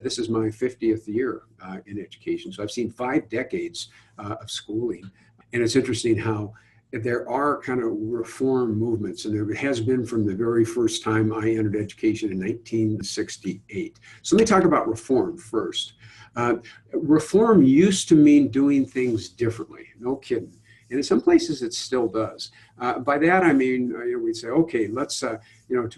This is my 50th year in education. So I've seen 5 decades of schooling. And it's interesting how there are kind of reform movements, and there has been from the very first time I entered education in 1968. So let me talk about reform first. Reform used to mean doing things differently, no kidding. And in some places it still does. By that I mean, we'd say, okay, let's, to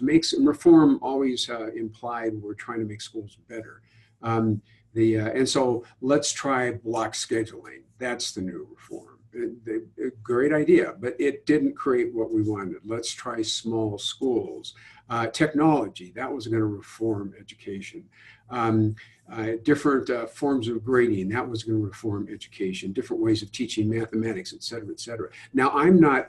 make some reform always implied we're trying to make schools better. And so let's try block scheduling. That's the new reform. Great idea, but it didn't create what we wanted. Let's try small schools. Technology, that was going to reform education. Different forms of grading, that was going to reform education. Different ways of teaching mathematics, et cetera, et cetera. Now, I'm not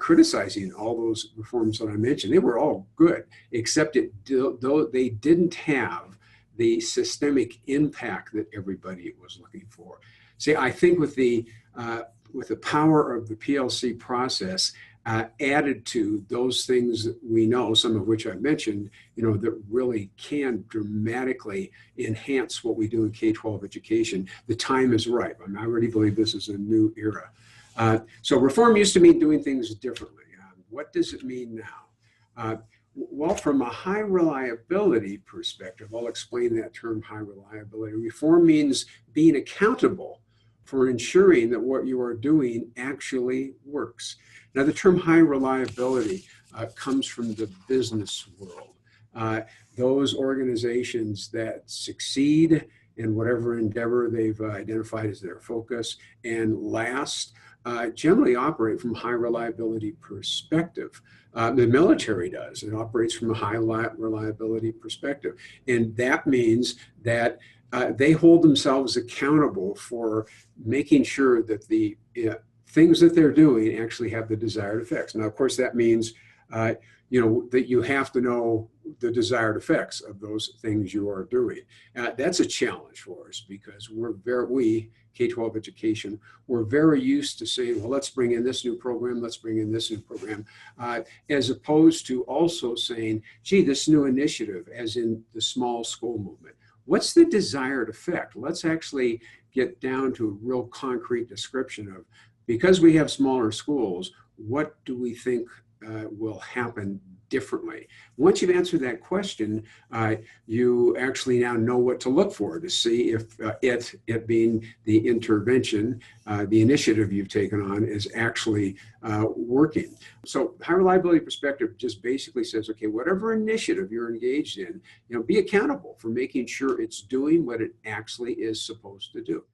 criticizing all those reforms that I mentioned. They were all good, except though they didn't have the systemic impact that everybody was looking for. See, I think with the power of the PLC process added to those things that we know, some of which I've mentioned, that really can dramatically enhance what we do in K-12 education, the time is ripe. I really believe this is a new era. So reform used to mean doing things differently. What does it mean now? Well, from a high reliability perspective, I'll explain that term, high reliability. Reform means being accountable for ensuring that what you are doing actually works. Now, the term high reliability comes from the business world. Those organizations that succeed in whatever endeavor they've identified as their focus and last generally operate from a high reliability perspective. The military does. It operates from a high reliability perspective. And that means that they hold themselves accountable for making sure that the things that they're doing actually have the desired effects. Now, of course, that means that you have to know the desired effects of those things you are doing. That's a challenge for us because we, K-12 education, we're very used to saying, well, let's bring in this new program, let's bring in this new program, as opposed to also saying, gee, this new initiative, as in the small school movement, what's the desired effect? Let's actually get down to a real concrete description of, because we have smaller schools, what do we think will happen differently? Once you've answered that question, you actually now know what to look for to see if it being the intervention, the initiative you've taken on is actually working. So high reliability perspective just basically says, okay, whatever initiative you're engaged in, be accountable for making sure it's doing what it actually is supposed to do.